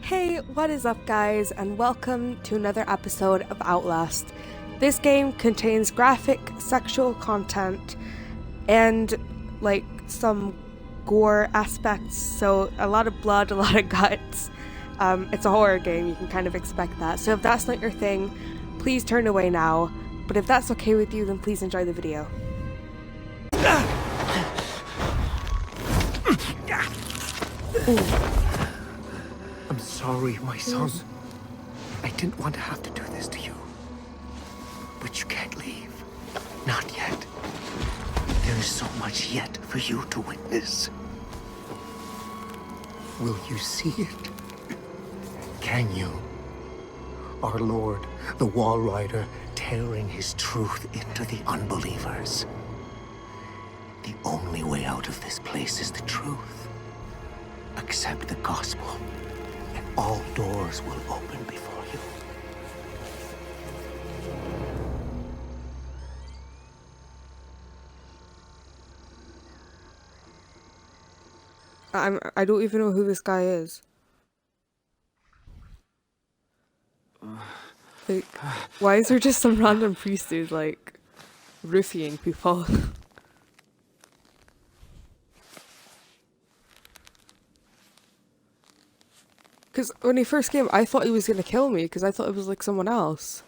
Hey, what is up guys, and welcome to another episode of Outlast. This game contains graphic sexual content and like some gore aspects, so a lot of blood, a lot of guts. It's a horror game, you can kind of expect that. So if that's not your thing, please turn away now. But if that's okay with you, then please enjoy the video. I'm sorry, my son. I didn't want to have to do this to you. But you can't leave. Not yet. There is so much yet for you to witness. Will you see it? Can you? Our Lord, the Wall Rider, tearing his truth into the unbelievers. The only way out of this place is the truth. Accept the gospel, and all doors will open before you. I don't even know who this guy is. Like, why is there just some random priest who's like roofing people? Because when he first came, I thought he was gonna kill me because I thought it was like someone else.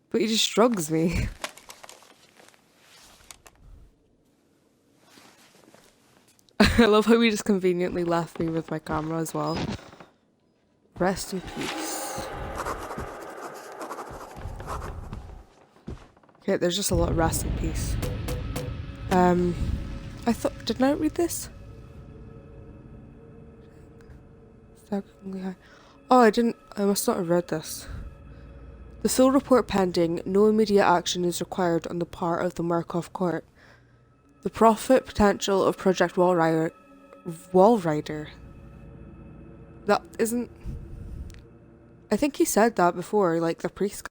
But he just drugs me. I love how he just conveniently left me with my camera as well. Rest in peace. Okay, there's just a lot of rest in peace. I thought, didn't I read this? Oh, I didn't. I must not have read this. The full report pending. No immediate action is required on the part of the Markov Court. The profit potential of Project Wall Rider. That isn't. I think he said that before, like the priest.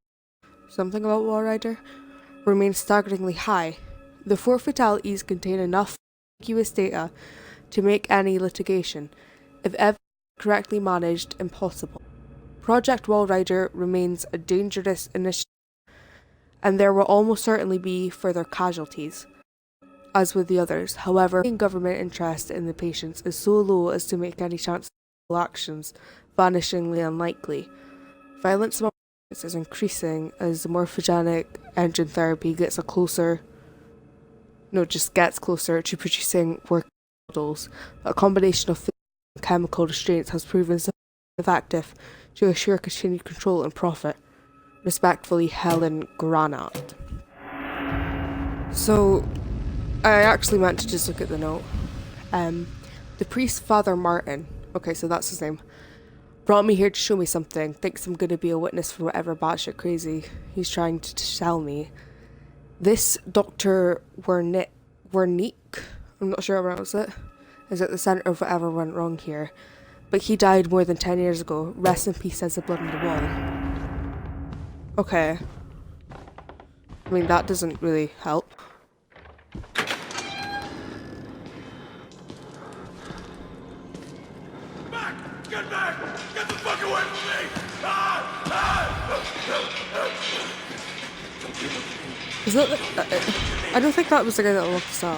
Something about Wall Rider remains staggeringly high. The 4 fatalities contain enough ambiguous data to make any litigation, if ever correctly managed, impossible. Project Wall Rider remains a dangerous initiative, and there will almost certainly be further casualties, as with the others. However, government interest in the patients is so low as to make any chance of actions vanishingly unlikely. Violence among patients is increasing as the morphogenic engine therapy gets closer to producing working models. A combination of physical and chemical restraints has proven so effective to assure continued control and profit. Respectfully, Helen Granat. So, I actually meant to just look at the note. The priest, Father Martin, okay, so that's his name, brought me here to show me something, thinks I'm gonna be a witness for whatever batshit crazy he's trying to tell me. This Dr. Wernick, I'm not sure how to pronounce it, is at the centre of whatever went wrong here. But he died more than 10 years ago. Rest in peace, says the blood on the wall. Okay. I mean, that doesn't really help. Back! Get back! Get the fuck away from me! Is that I don't think that was the guy that looked so.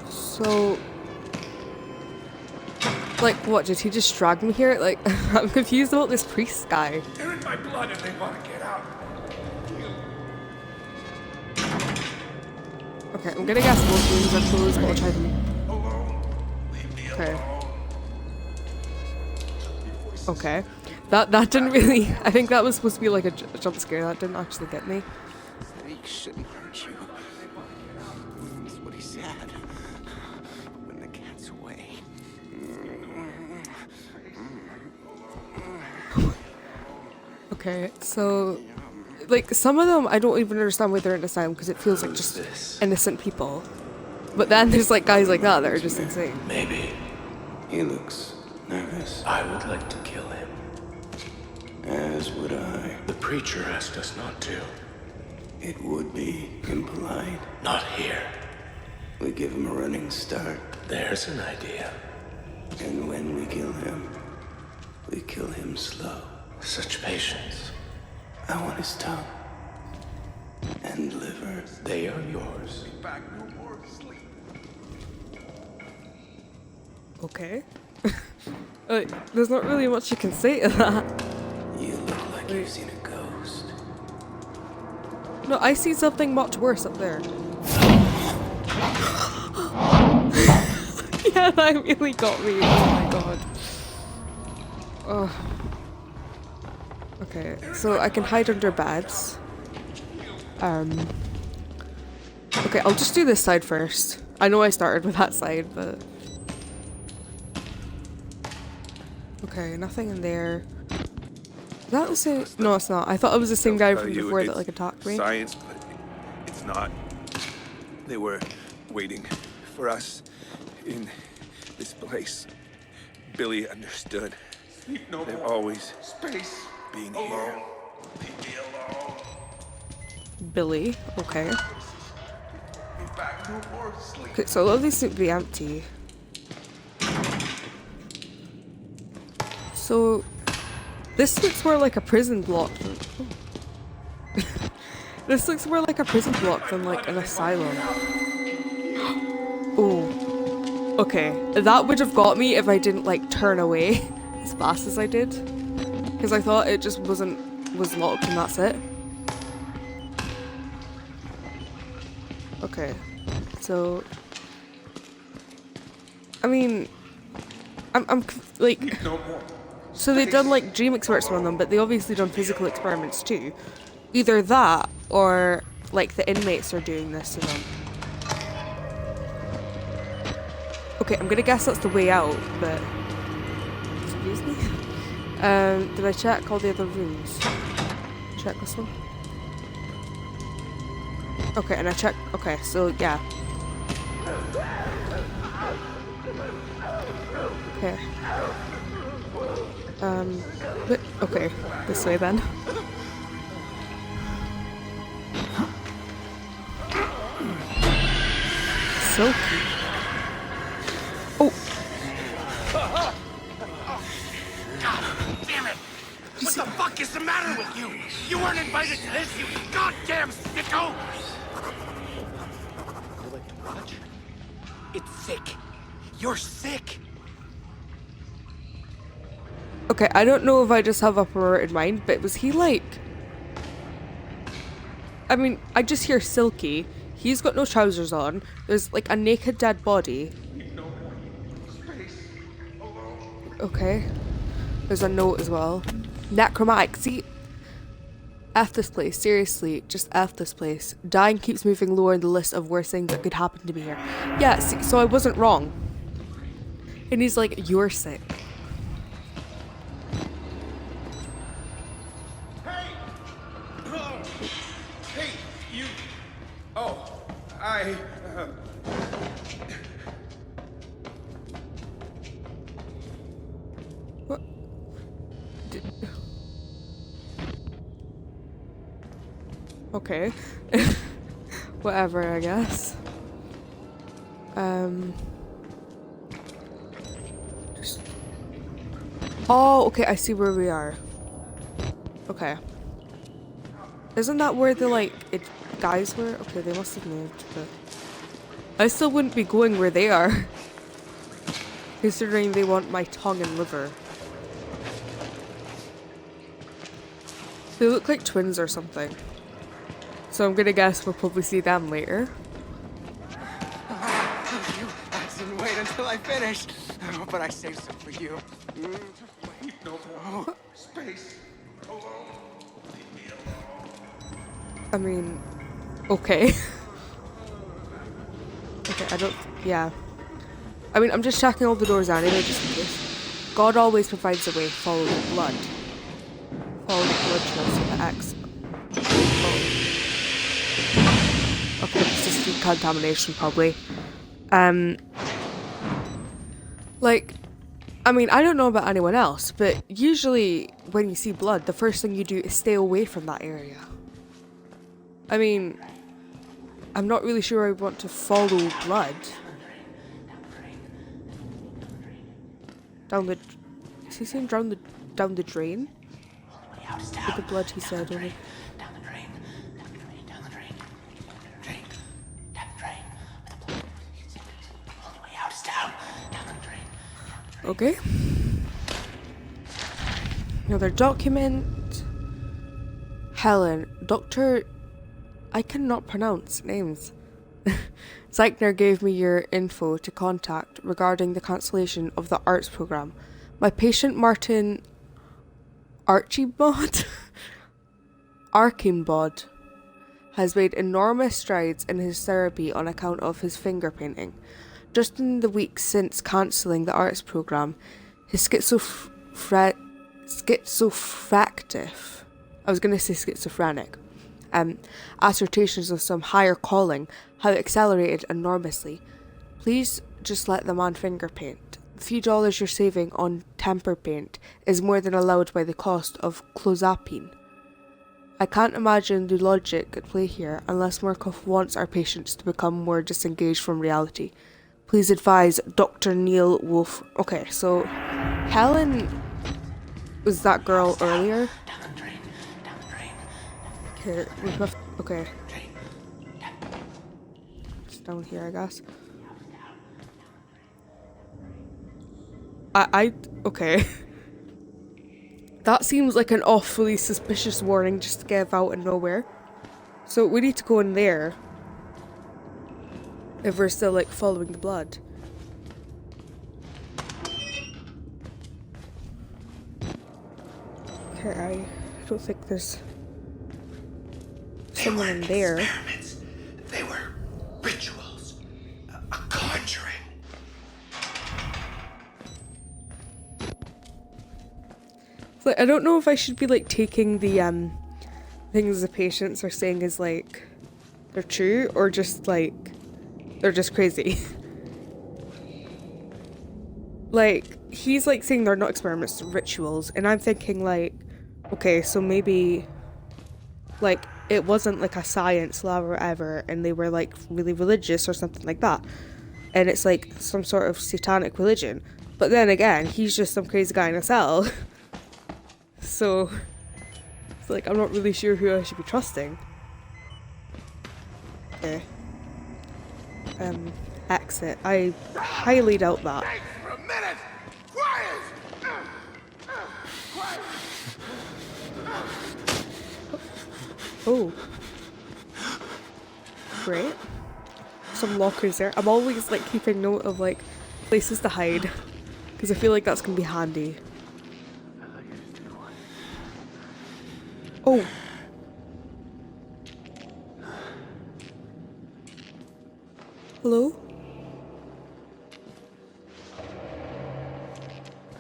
So, like, what, did he just drag me here? Like, I'm confused about this priest guy. They're in my blood and they want to get out. Okay, I'm gonna guess both rooms are closed, but I'll try them. Alone. Leave me Okay. alone. Okay. That didn't really, I think that was supposed to be like a jump scare. That didn't actually get me. He shouldn't hurt you. That's what he said. When the cat's away. Okay, so, like, some of them I don't even understand why they're in asylum because it feels like just innocent people. But then there's like guys like that are just insane. Maybe. He looks nervous. I would like to kill him. As would I. The preacher asked us not to. It would be impolite. Not here. we give him a running start. There's an idea. And when we kill him slow. Such patience. I want his tongue. And liver. They are yours. Back no more sleep. Okay. There's not really much you can say to that. You look like you've seen a ghost. No, I see something much worse up there. Yeah, that really got me. Oh my god. Oh. Okay, so I can hide under beds. Okay, I'll just do this side first. I know I started with that side, but... Okay, nothing in there. Is that the same? No, it's not. I thought it was the same guy from before that like attacked me. Science, but it's not. They were waiting for us in this place. Billy understood. Sleep no They're more. always Space. being Alone. here. Leave me alone. Billy, okay. Be back no more sleep. Okay, so a lot of these seem to be empty. So, this looks more like a prison block than... Oh. This looks more like a prison block than like an asylum. Oh. Okay, that would have got me if I didn't like turn away as fast as I did. Because I thought it just was locked and that's it. Okay, so... I mean... I'm like... No more. So they've done like dream experiments on them, but they obviously done physical experiments too. Either that, or like the inmates are doing this to them. Okay, I'm gonna guess that's the way out, but... Excuse me? Did I check all the other rooms? Check this one? Okay, and I checked... Okay, so yeah. Okay. But, okay, this way then. Silky. Oh! Damn it! What the fuck is the matter with you? You weren't invited to this, you goddamn sicko! You like to watch? It's sick. You're sick. Okay, I don't know if I just have a perverted mind, but was he like... I mean, I just hear Silky. He's got no trousers on. There's like a naked dead body. Okay. There's a note as well. Necromantic. See? F this place. Seriously. Just F this place. Dying keeps moving lower in the list of worst things that could happen to me here. Yeah, see, so I wasn't wrong. And he's like, you're sick. Hey, you... Oh, I... What? Okay. Whatever, I guess. Just... Oh, okay, I see where we are. Okay. Isn't that where the, like, guys were? Okay, they must have moved, but... I still wouldn't be going where they are. Considering they want my tongue and liver. They look like twins or something. So I'm gonna guess we'll probably see them later. You didn't wait until I finished. Oh, but I saved some for you. No more. Space. Alone. Leave me alone. I mean, okay. Okay, I don't, yeah. I mean, I'm just checking all the doors anyway, just in case. God always provides a way, follow the blood. Follow the blood trail to the X. Oh. Okay, it's just decontamination, probably. Like, I mean, I don't know about anyone else, but usually when you see blood, the first thing you do is stay away from that area. I mean, I'm not really sure I want to follow blood. Down the... Is he saying down the drain? With the blood he said, only. Okay. Another document. Helen. Dr. I cannot pronounce names. Zeichner gave me your info to contact regarding the cancellation of the arts program. My patient Martin Archibald has made enormous strides in his therapy on account of his finger painting. Just in the weeks since cancelling the arts program, his schizophrenic, assertions of some higher calling have accelerated enormously. Please just let the man finger paint. The few dollars you're saving on temper paint is more than allowed by the cost of clozapine. I can't imagine the logic at play here unless Murkoff wants our patients to become more disengaged from reality. Please advise Dr. Neil Wolf. Okay, so Helen was that girl earlier. Okay, we have. Okay. It's down here, I guess. Okay. That seems like an awfully suspicious warning just to give out of nowhere. So we need to go in there. If we're still like following the blood. Okay, I don't think there's someone in there. Experiments. They were rituals. A conjuring. Like, I don't know if I should be like taking the things the patients are saying as like they're true or just like they're just crazy. Like, he's like saying they're not experiments, they're rituals, and I'm thinking like, okay, so maybe like it wasn't like a science lab or whatever and they were like really religious or something like that. And it's like some sort of satanic religion. But then again, he's just some crazy guy in a cell. So it's like I'm not really sure who I should be trusting. Okay. Exit. I highly doubt that. Thanks for a minute! Quiet! Quiet! Oh. Great. Some lockers there. I'm always like keeping note of like places to hide. Because I feel like that's gonna be handy. Oh. Hello?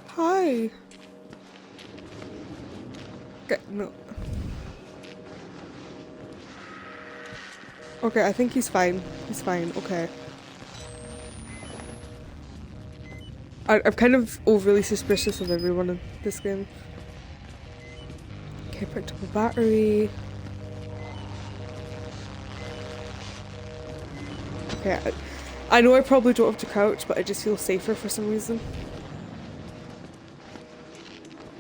Hi. Okay, no. Okay, I think he's fine. He's fine, okay. I'm kind of overly suspicious of everyone in this game. Okay, picked up a battery. Okay, I know I probably don't have to crouch, but I just feel safer for some reason.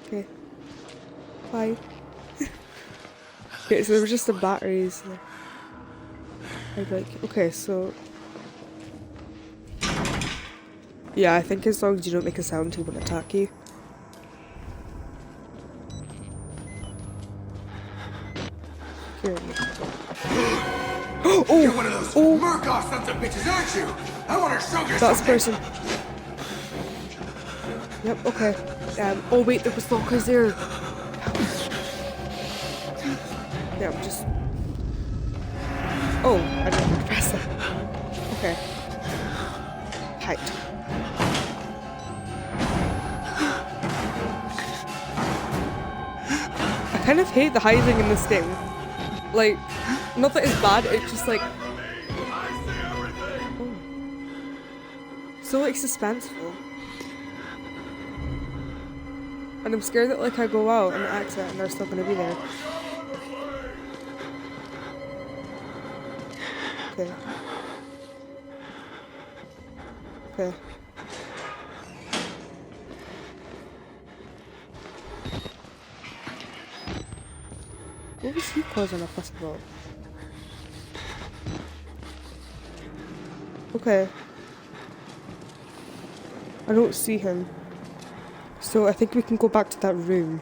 Okay. Bye. Okay, so there were just the batteries. I'd like, okay, so... Yeah, I think as long as you don't make a sound, he won't attack you. Here. Oh! You're one of those Murkoff sons of bitches, aren't you? I want to show you That's something. person. Yep, okay. Oh wait, there was lockers there. Yeah, I'm just... Oh, I didn't need to press that. Okay. Height. I kind of hate the hiding in this game. Like, not that it's bad, it's just like... Oh. So like suspenseful. And I'm scared that like I go out and exit and they're still gonna be there. Okay. Okay. What was he causing a fuss about? Okay. I don't see him. So I think we can go back to that room.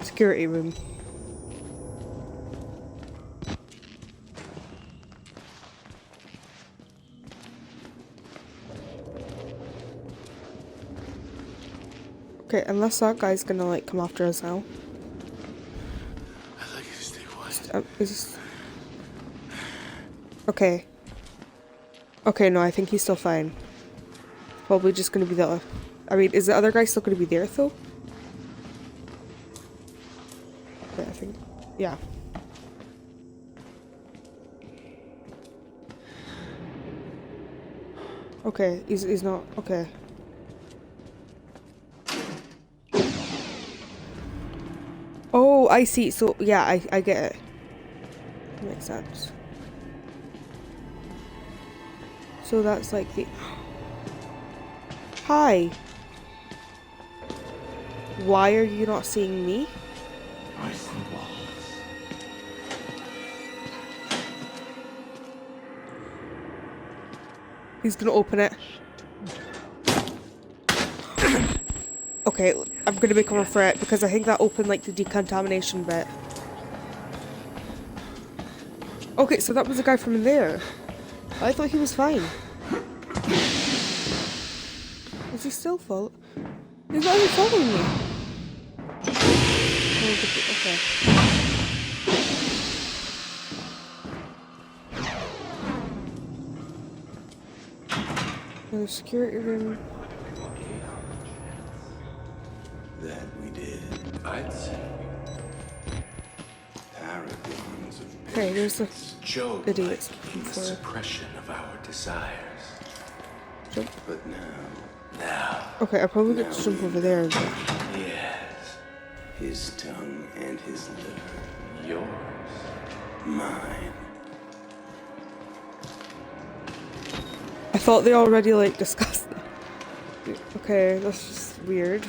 Security room. Okay, unless that guy's gonna like come after us now. I'd like you to stay quiet. Is this... Okay. Okay, no, I think he's still fine. Probably just gonna be the... I mean, is the other guy still gonna be there though? Okay, I think... Yeah. Okay, he's not... Okay. Oh, I see. So, yeah, I get it. Makes sense. So that's like the... Hi! Why are you not seeing me? I see walls. He's gonna open it. Okay, I'm gonna make him for it because I think that opened like the decontamination bit. Okay, so that was the guy from in there. I thought he was fine. Is he still full? He's not even following me. Oh, okay. The security room. That we did. I'd say. Paragons of Okay, there's the Joe idiots in the before. suppression of our desires. Jump. But now, Okay, I probably get to jump over there. But... yes, his tongue and his liver, yours, mine. I thought they already like discussed that. Okay, that's just weird.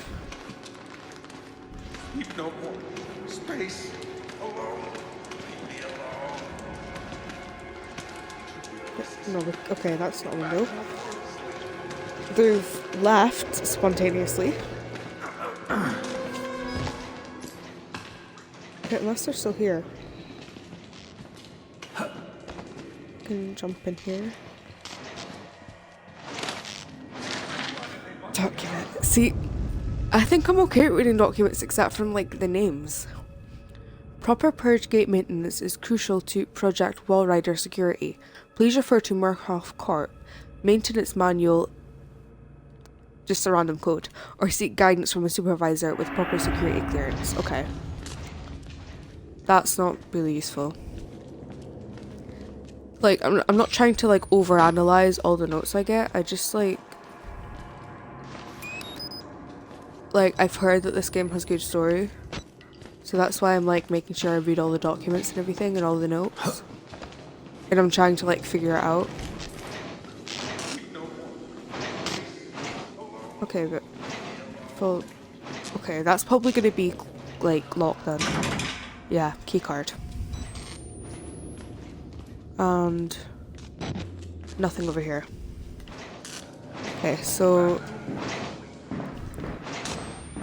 Need no more space. Alone. Leave me alone. No, okay, that's not a window. They've left spontaneously. Okay, unless they're still here. Can jump in here. Document. See, I think I'm okay with reading documents except from like the names. Proper purge gate maintenance is crucial to Project Wallrider security. Please refer to Murkoff Court Maintenance Manual, just a random code, or seek guidance from a supervisor with proper security clearance. Okay. That's not really useful. Like, I'm not trying to like overanalyze all the notes I get. I just like I've heard that this game has good story. So that's why I'm like making sure I read all the documents and everything and all the notes. And I'm trying to like figure it out. Okay, but full. Okay, that's probably gonna be like locked then. Yeah, keycard. And nothing over here. Okay, so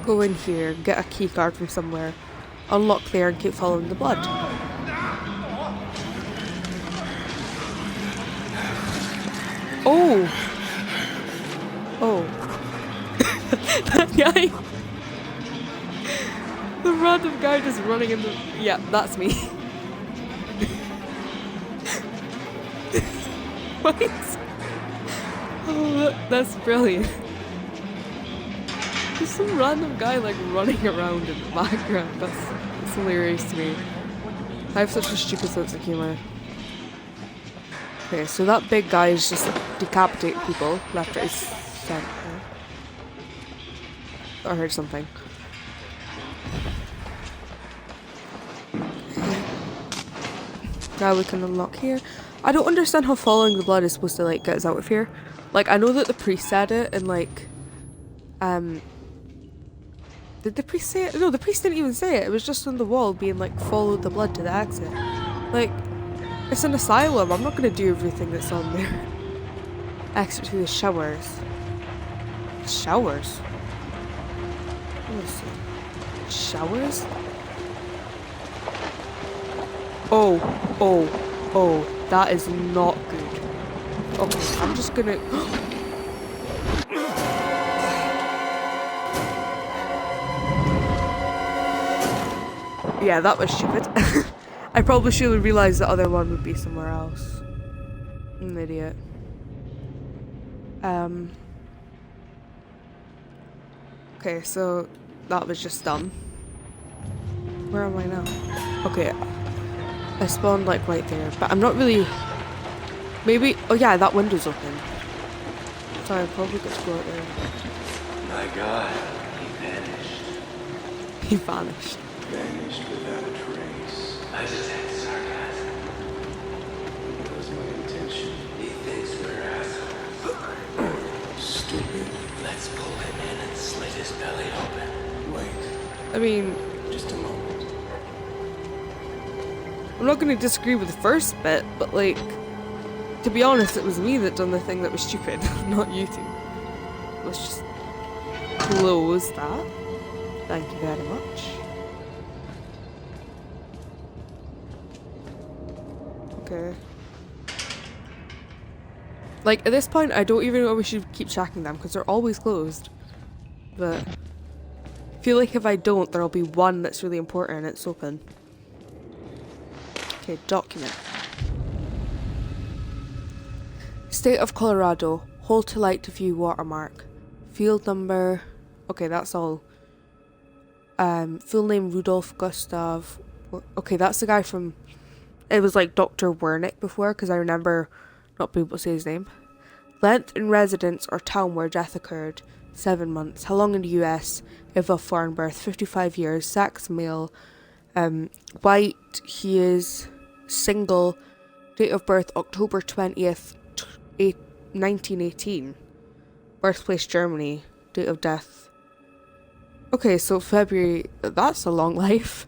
go in here, get a keycard from somewhere, unlock there, and keep following the blood. Oh! Oh. That guy! The random guy just running in the... Yeah, that's me. What? Oh, that's brilliant. There's some random guy like running around in the background. That's hilarious to me. I have such a stupid sense of humor. Okay, so that big guy is just decapitating people left, right, center. I heard something. Now we can unlock here. I don't understand how following the blood is supposed to like get us out of here. Like, I know that the priest said it, and like, did the priest say it? No, the priest didn't even say it. It was just on the wall being like, follow the blood to the exit. Like, it's an asylum. I'm not gonna do everything that's on there. Exit through the showers. Showers? Let me see. Showers? Oh, that is not good. Okay, I'm just gonna... Yeah, that was stupid. I probably should have realised the other one would be somewhere else. I'm an idiot. Okay, so that was just dumb. Where am I now? Okay, I spawned like right there, but I'm not really... Maybe... Oh yeah, that window's open. So I probably got to go out there. My God, he vanished. He vanished. Vanished without a trace. I just had sarcasm. That was my intention. He thinks we're assholes. Stupid. Let's pull him in and slit his belly open. Wait. I mean... Just a moment. I'm not going to disagree with the first bit, but like... To be honest, it was me that done the thing that was stupid, not you two. Let's just... close that. Thank you very much. Okay. Like, at this point, I don't even know if we should keep checking them, because they're always closed. But... I feel like if I don't, there'll be one that's really important and it's open. Okay, document. State of Colorado. Hold to light to view watermark. Field number... Okay, that's all. Full name Rudolph Gustav... Okay, that's the guy from... It was like Dr. Wernick before, because I remember not being able to say his name. Length in residence or town where death occurred. 7 months. How long in the US? If of foreign birth. 55 years. Sex male. White. He is single. Date of birth October 20th, 1918. Birthplace Germany. Date of death. Okay, so February. That's a long life.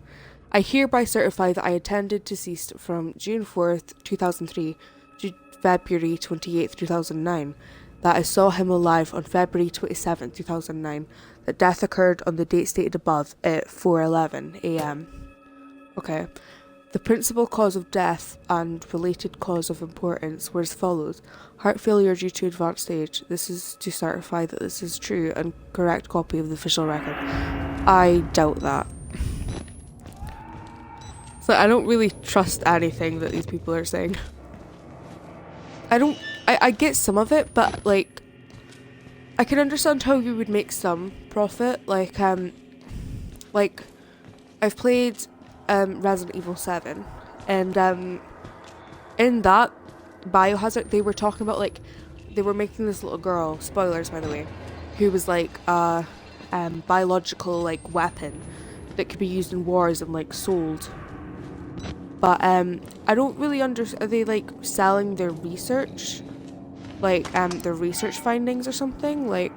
I hereby certify that I attended deceased from June 4th, 2003 to February 28th, 2009. That I saw him alive on February 27th, 2009. That death occurred on the date stated above at 4:11 a.m. Okay. The principal cause of death and related cause of importance were as follows. Heart failure due to advanced stage. This is to certify that this is true and correct copy of the official record. I doubt that. So I don't really trust anything that these people are saying. I get some of it, but like I can understand how you would make some profit. Like I've played Resident Evil 7 and in that Biohazard they were talking about like they were making this little girl, spoilers by the way, who was like a biological like weapon that could be used in wars and like sold. But I don't really understand. Are they like selling their research, like their research findings or something? Like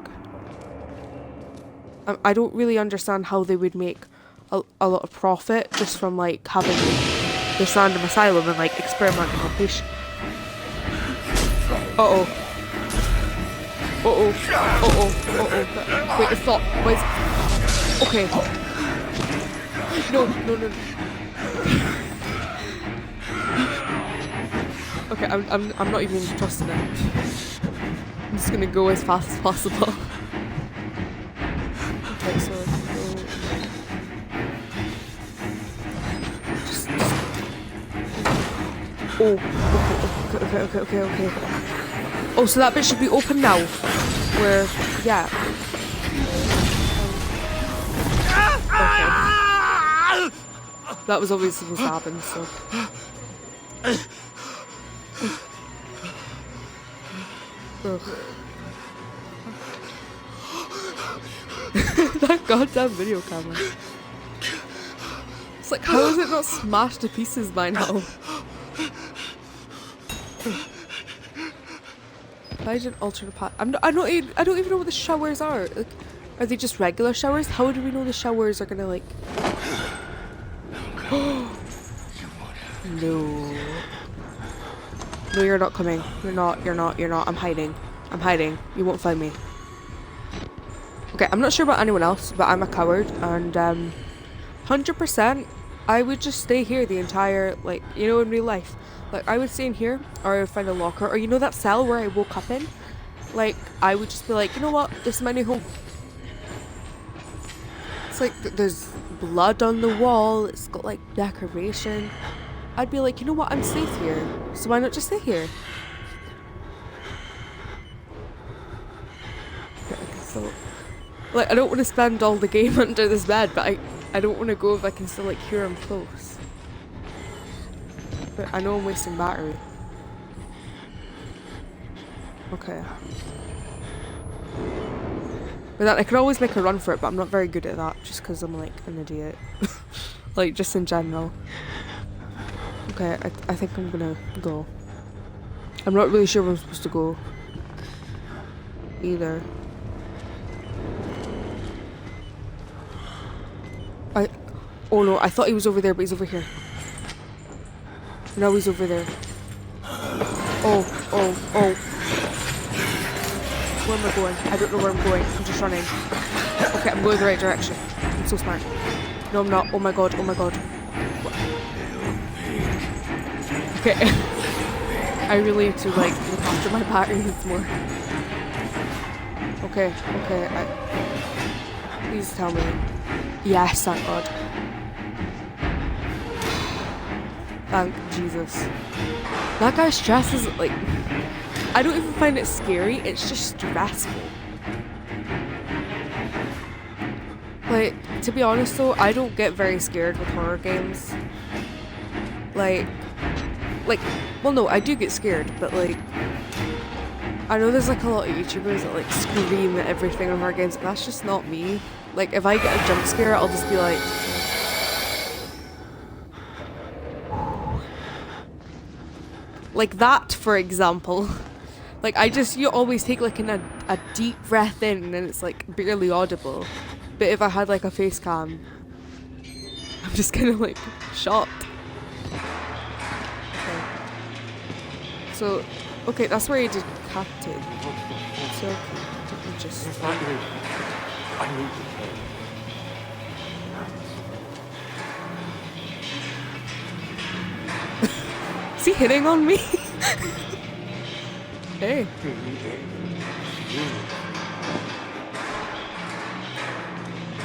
I don't really understand how they would make a lot of profit just from like having this random asylum and like experimenting on patients. Wait, it's not. Wait. Okay. No. Okay, I'm not even trusting it. I'm just gonna go as fast as possible. Okay, so let's go. Okay. Oh, so that bit should be open now. Where, yeah. Okay. That was obviously supposed to happen, so. Ugh. That goddamn video camera. It's like, how is it not smashed to pieces by now? I didn't alter the path. I don't even know what the showers are. Like, are they just regular showers? How do we know the showers are gonna like? No. No, you're not coming. You're not. I'm hiding. I'm hiding. You won't find me. Okay, I'm not sure about anyone else, but I'm a coward, and 100%, I would just stay here the entire, like, you know, in real life. Like, I would stay in here, or I would find a locker, or you know that cell where I woke up in? Like, I would just be like, you know what, this is my new home. It's like, there's blood on the wall, it's got, like, decoration. I'd be like, you know what, I'm safe here, so why not just stay here? So, like, I don't want to spend all the game under this bed, but I don't want to go if I can still, like, hear him close. But I know I'm wasting battery. Okay. But then I could always make a run for it, but I'm not very good at that, just because I'm, like, an idiot. Like, just in general. Okay, I think I'm gonna go. I'm not really sure where I'm supposed to go. Either. Oh no, I thought he was over there, but he's over here. No, he's over there. Oh. Where am I going? I don't know where I'm going. I'm just running. Okay, I'm going the right direction. I'm so smart. No, I'm not. Oh my god. Okay. I really need to, like, look after my batteries more. Okay. Please tell me. Yes, thank God. Thank Jesus. That guy's stress is, like, I don't even find it scary, it's just stressful. Like, to be honest though, I don't get very scared with horror games. Like, well no, I do get scared, but like, I know there's like a lot of YouTubers that like scream at everything in horror games, and that's just not me. Like, if I get a jump scare, I'll just be like... Like that, for example. Like, you always take like a deep breath in, and then it's like barely audible. But if I had like a face cam, I'm just kind of like shocked. Okay. So, okay, that's where he decapitated. So, let me just... I need to Is he hitting on me? Hey.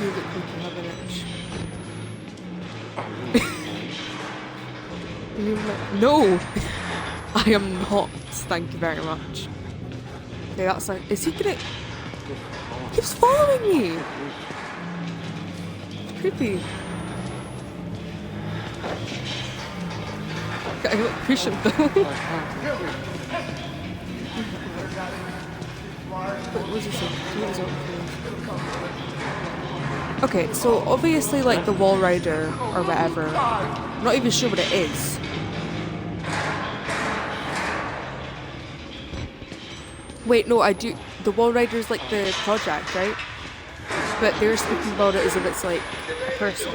You look like you have an itch. No! I am not. Thank you very much. Okay, that's like... Is he gonna... He keeps following me! It's creepy. I look push him though. Okay, so obviously like the wall rider or whatever. I'm not even sure what it is. Wait, no, I do. The wall rider's like the project, right? But they're speaking about it as if it's like a person.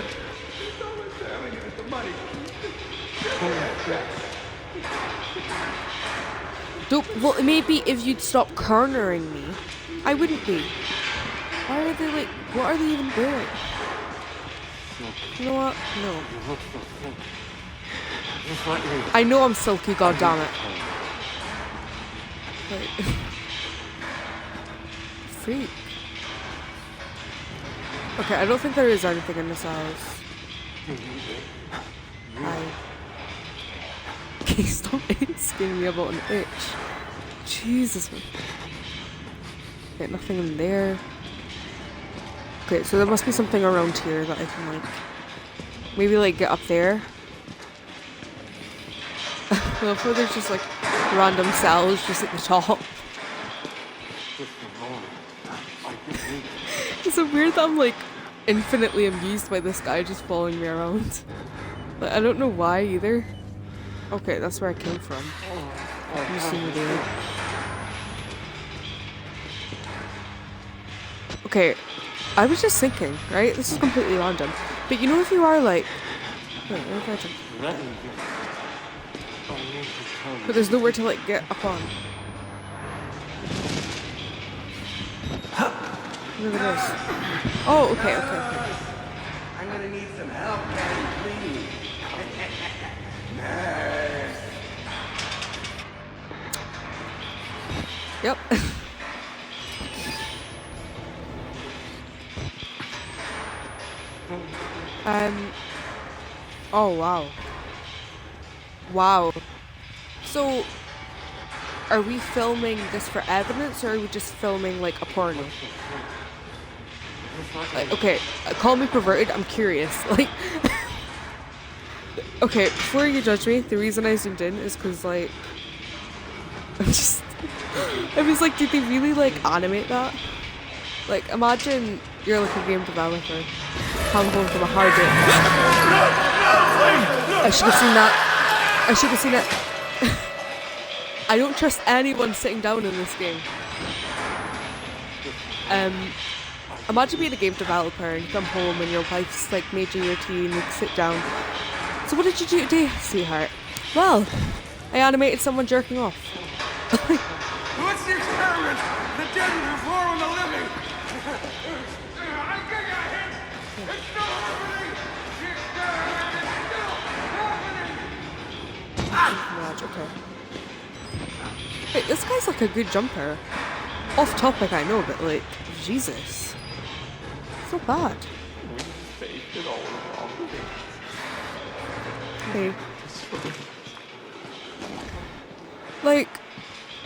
Well, maybe if you'd stop cornering me, I wouldn't be. Why are they like, what are they even doing? You know what? No. I know I'm silky, goddammit. Like, freak. Okay, I don't think there is anything in this house. Hi. Okay, stop asking me about an itch. Jesus. Okay, nothing in there. Okay, so there must be something around here that I can like... Maybe like get up there. Well, if there's just like random cells just at the top. It's so weird that I'm like infinitely amused by this guy just following me around. Like, I don't know why either. Okay, that's where I came from. You see me there. Okay, I was just thinking, right? This is completely random. But you know if you are like... Wait, where did I jump? But there's nowhere to like get up on. Look at this. Oh, okay. I'm gonna need some help getting clean. Yep. Oh wow. Wow. So, are we filming this for evidence, or are we just filming like a porno? Like, okay, call me perverted. I'm curious. Like, okay, before you judge me, the reason I zoomed in is because like, I was like, did they really like animate that? Like, imagine you're like a game developer, come home from a hard day. I should have seen that. I should have seen it. I don't trust anyone sitting down in this game. Imagine being a game developer and you come home and your wife's like made you your tea and you sit down. So what did you do today, sweetheart? Well, I animated someone jerking off. What's the experiment? The dead will perform on the living. I think I hit. It's still happening. It's still happening. Okay. Wait, this guy's like a good jumper. Off topic, I know, but like, Jesus. So bad. Okay. Like,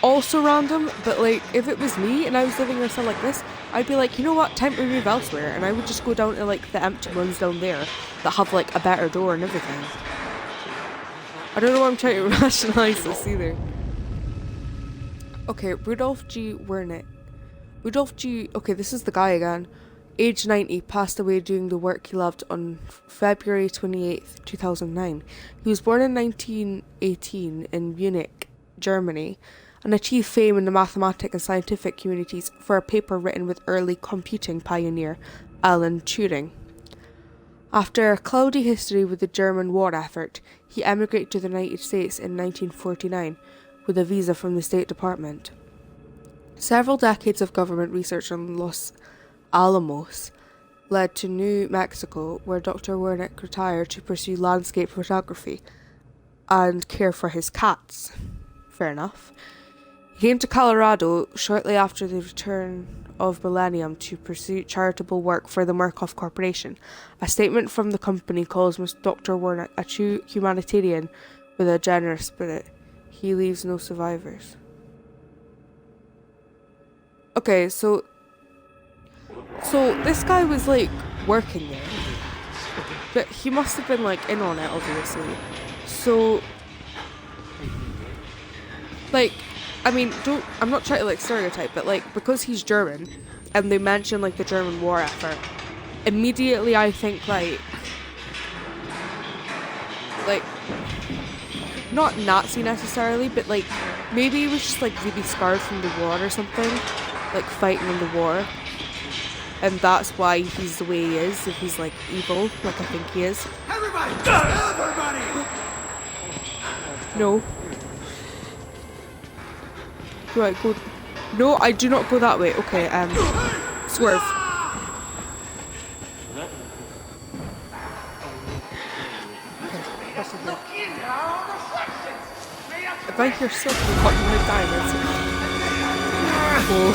also random, but like, if it was me and I was living in a cell like this, I'd be like, you know what, time to move elsewhere, and I would just go down to like the empty ones down there that have like a better door and everything. I don't know why I'm trying to rationalize this either. Okay, Rudolph G. Wernick. Okay, this is the guy again. Age 90, passed away doing the work he loved on February 28th, 2009. He was born in 1918 in Munich, Germany, and achieved fame in the mathematical and scientific communities for a paper written with early computing pioneer Alan Turing. After a cloudy history with the German war effort, he emigrated to the United States in 1949 with a visa from the State Department. Several decades of government research on Los Alamos led to New Mexico, where Dr. Wernick retired to pursue landscape photography and care for his cats. Fair enough. He came to Colorado shortly after the return of Millennium to pursue charitable work for the Murkoff Corporation. A statement from the company calls Dr. Wernick a true humanitarian with a generous spirit. He leaves no survivors. Okay, so this guy was like working there, but he must have been like in on it, obviously. So, like, I mean, I'm not trying to like stereotype, but like, because he's German and they mention like the German war effort, immediately I think like not Nazi necessarily, but like maybe he was just like really scarred from the war or something, like fighting in the war, and that's why he's the way he is. If he's like evil, like I think he is. Everybody! Everybody! No. Do I go? No, I do not go that way. Okay, swerve. If I hear something hot, I'm gonna die. That's it. Oh.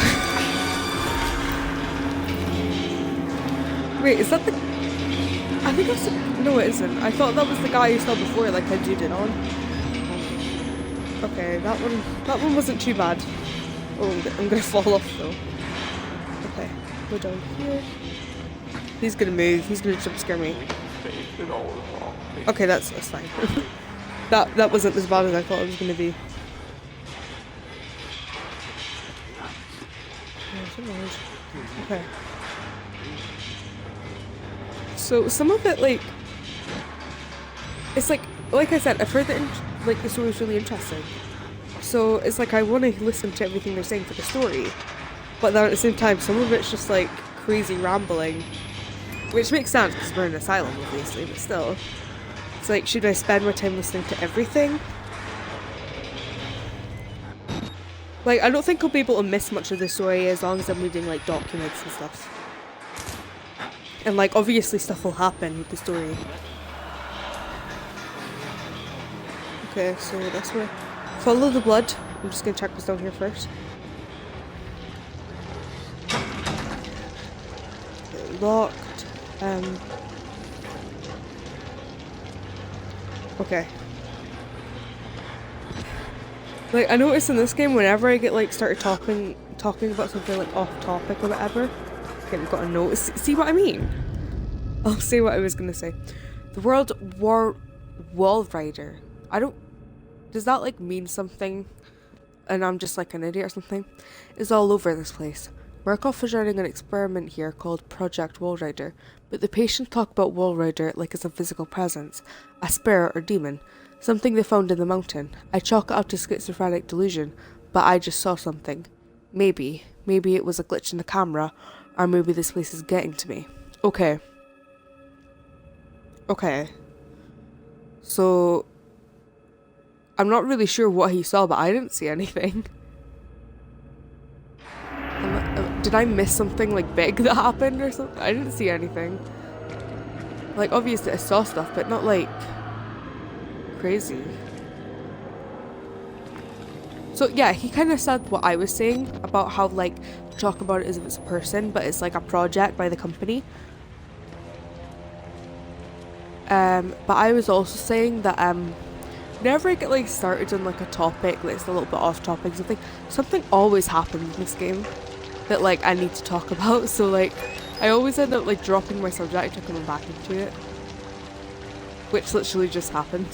Wait, is that the? I think that's the. No, it isn't. I thought that was the guy you saw before, like I did it on. Okay, that one wasn't too bad. Oh, I'm gonna fall off though. Okay, go down here. He's gonna move. He's gonna jump scare me. Okay, that's fine. that wasn't as bad as I thought it was gonna be. Okay. So some of it, like, it's like I said, I've heard that the story is really interesting. So it's like I want to listen to everything they're saying for the story, but then at the same time, some of it's just like crazy rambling. Which makes sense because we're in an asylum, obviously, but still. It's like, should I spend my time listening to everything? Like, I don't think I'll be able to miss much of the story as long as I'm reading, like, documents and stuff. And, like, obviously stuff will happen with the story. Okay, so that's where... Follow the blood. I'm just gonna check this down here first. Okay, locked. Okay. Like, I noticed in this game, whenever I get, like, started talking about something, like, off topic or whatever, okay, I've got a note. See what I mean? I'll say what I was gonna say. The wall rider. Does that, like, mean something? And I'm just, like, an idiot or something? It's all over this place. Markov is running an experiment here called Project Wall Rider, but the patients talk about Wall Rider like it's a physical presence, a spirit or demon, something they found in the mountain. I chalk it up to schizophrenic delusion, but I just saw something. Maybe it was a glitch in the camera, or maybe this place is getting to me. Okay. So, I'm not really sure what he saw, but I didn't see anything. Did I miss something, like, big that happened or something? I didn't see anything. Like, obviously I saw stuff, but not, like, crazy. So, yeah, he kind of said what I was saying about how, like, talk about it as if it's a person, but it's, like, a project by the company. But I was also saying that, whenever I get, like, started on, like, a topic that's a little bit off topic, something always happens in this game that, like, I need to talk about, so, like, I always end up, like, dropping my subject and coming back into it. Which literally just happened.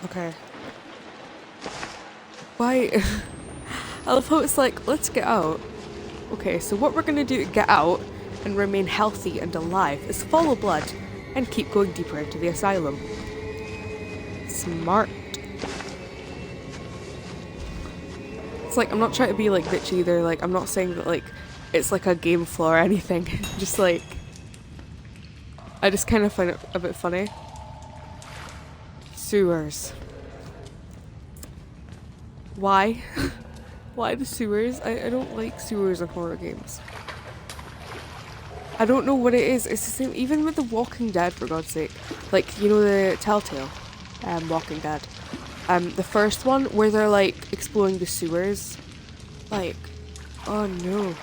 Okay. Why? I love how it's like, let's get out. Okay, so what we're gonna do to get out and remain healthy and alive is follow blood and keep going deeper into the asylum. Smart. It's like, I'm not trying to be, like, bitchy either, like, I'm not saying that, like, it's, like, a game flaw or anything, just, like, I just kind of find it a bit funny. Sewers. Why? Why the sewers? I don't like sewers in horror games. I don't know what it is, it's the same, even with The Walking Dead, for God's sake. Like, you know the Telltale, Walking Dead. The first one where they're, like, exploring the sewers. Like, oh no.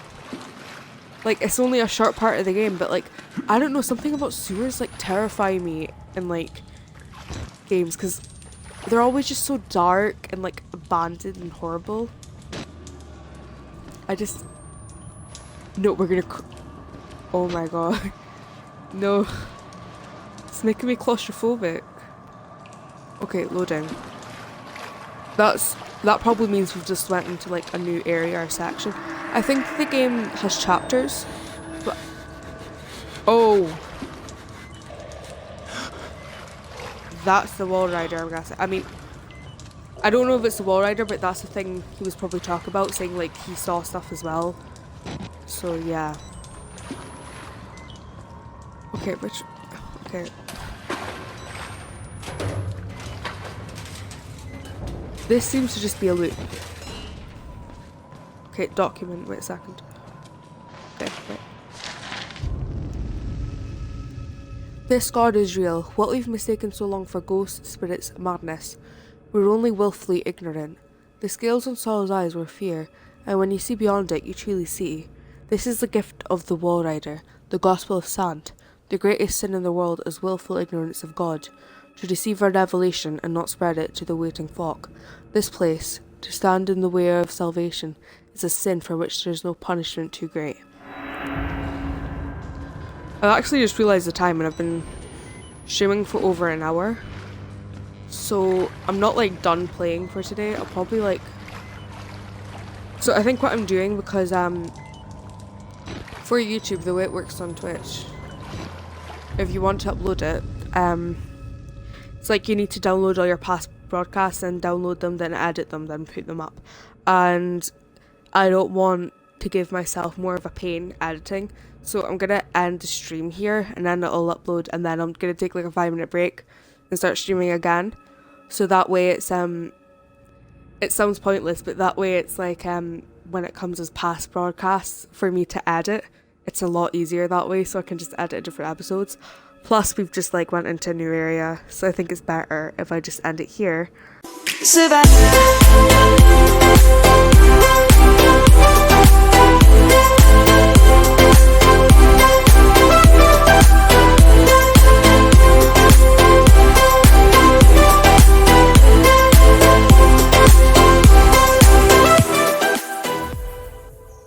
Like, it's only a short part of the game, but, like, I don't know, something about sewers, like, terrify me in, like, games, because they're always just so dark and, like, abandoned and horrible. No, we're gonna... Oh my god. No. It's making me claustrophobic. Okay, loading. That probably means we've just went into, like, a new area or section. I think the game has chapters, but... Oh! That's the wall rider, I'm guessing. I mean, I don't know if it's the wall rider, but that's the thing he was probably talking about, saying, like, he saw stuff as well. So, yeah. Okay, okay. This seems to just be a loop. Okay, document, wait a second. Okay, right. This god is real. What we've mistaken so long for ghosts, spirits, madness. We're only willfully ignorant. The scales on Saul's eyes were fear, and when you see beyond it, you truly see. This is the gift of the Wall Rider, the gospel of sand. The greatest sin in the world is willful ignorance of God, to deceive our revelation and not spread it to the waiting flock. This place, to stand in the way of salvation, is a sin for which there is no punishment too great. I actually just realised the time and I've been streaming for over an hour. So I'm not, like, done playing for today. I'll probably, like... So I think what I'm doing, because for YouTube, the way it works on Twitch, if you want to upload it, it's like you need to download all your past broadcasts and download them, then edit them, then put them up. And I don't want to give myself more of a pain editing. So I'm gonna end the stream here and then it'll upload, and then I'm gonna take like a 5-minute break and start streaming again. So that way it sounds pointless, but that way it's like when it comes as past broadcasts for me to edit, it's a lot easier that way, so I can just edit different episodes. Plus we've just like went into a new area, so I think it's better if I just end it here. Survive.